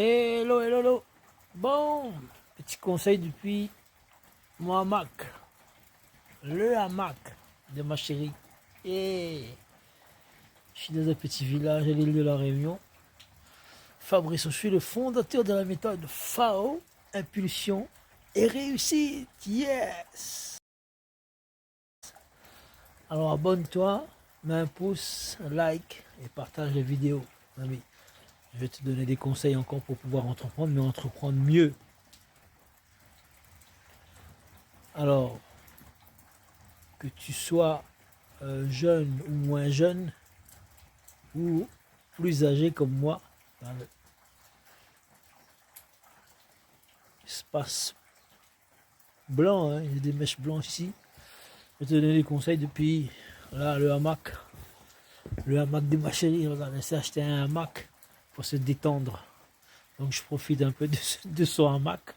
Hello, hello, hello. Bon, petit conseil depuis mon hamac. Le hamac de ma chérie. Et je suis dans un petit village à l'île de la Réunion. Fabrice, je suis le fondateur de la méthode FAO, impulsion et réussite. Yes! Alors abonne-toi, mets un pouce, un like et partage la vidéo, ami. Je vais te donner des conseils encore pour pouvoir entreprendre, mais entreprendre mieux. Alors, que tu sois jeune ou moins jeune, ou plus âgé comme moi, espace blanc, hein, il y a des mèches blanches ici. Je vais te donner des conseils depuis là, le hamac de ma chérie. On s'est acheté un hamac pour se détendre. Donc je profite un peu de son hamac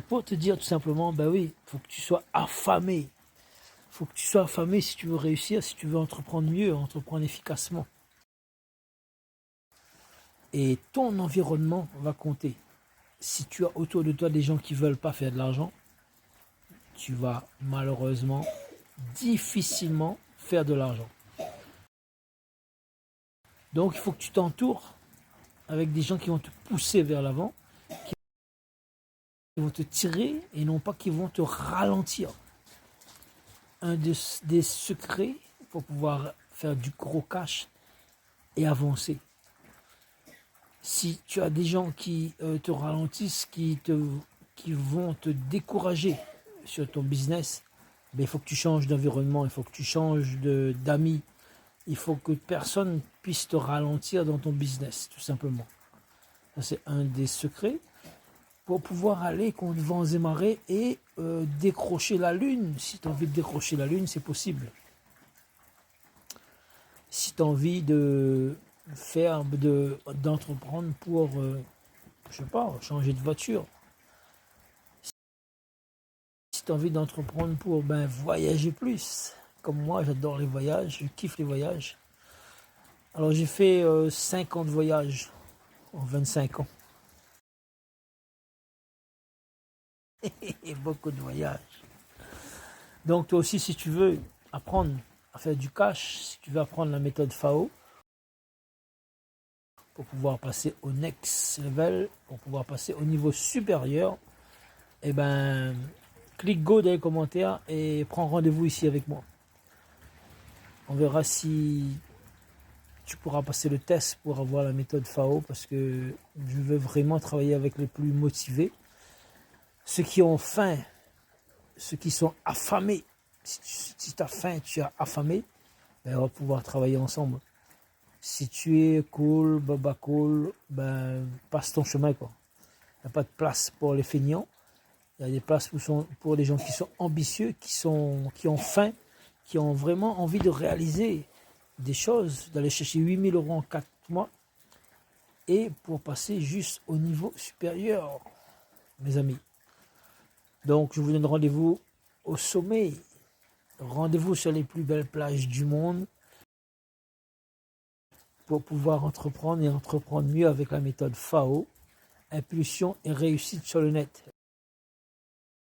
pour te dire tout simplement, ben oui, il faut que tu sois affamé. Il faut que tu sois affamé si tu veux réussir, si tu veux entreprendre mieux, entreprendre efficacement. Et ton environnement va compter. Si tu as autour de toi des gens qui ne veulent pas faire de l'argent, tu vas malheureusement difficilement faire de l'argent. Donc il faut que tu t'entoures avec des gens qui vont te pousser vers l'avant, qui vont te tirer et non pas qui vont te ralentir. Un des secrets pour pouvoir faire du gros cash et avancer. Si tu as des gens qui te ralentissent, qui vont te décourager sur ton business, ben, il faut que tu changes d'environnement, il faut que tu changes d'amis, il faut que personne puisse te ralentir dans ton business, tout simplement. Ça, c'est un des secrets pour pouvoir aller contre vents et marées et décrocher la lune. Si tu as envie de décrocher la lune, c'est possible. Si tu as envie d'entreprendre pour, je sais pas, changer de voiture. Si tu as envie d'entreprendre pour voyager plus, comme moi, j'adore les voyages, je kiffe les voyages. Alors j'ai fait 50 voyages en 25 ans. Et beaucoup de voyages. Donc toi aussi, si tu veux apprendre à faire du cash, si tu veux apprendre la méthode FAO, pour pouvoir passer au next level, pour pouvoir passer au niveau supérieur, eh ben, clique go dans les commentaires et prends rendez-vous ici avec moi. On verra si tu pourras passer le test pour avoir la méthode FAO, parce que je veux vraiment travailler avec les plus motivés, ceux qui ont faim, ceux qui sont affamés. Si tu as faim, tu as affamé, ben on va pouvoir travailler ensemble. Si tu es cool, baba cool, ben passe ton chemin, quoi. Il n'y a pas de place pour les feignants. Il y a des places pour les gens qui sont ambitieux, qui ont faim, qui ont vraiment envie de réaliser des choses, d'aller chercher 8 000 € en 4 mois et pour passer juste au niveau supérieur, mes amis. Donc, je vous donne rendez-vous au sommet. Rendez-vous sur les plus belles plages du monde pour pouvoir entreprendre et entreprendre mieux avec la méthode FAO, impulsion et réussite sur le net.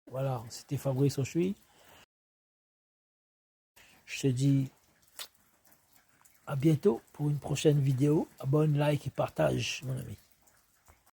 Voilà, c'était Fabrice Ochui. Je te dis à bientôt pour une prochaine vidéo. Abonne, like et partage, mon ami.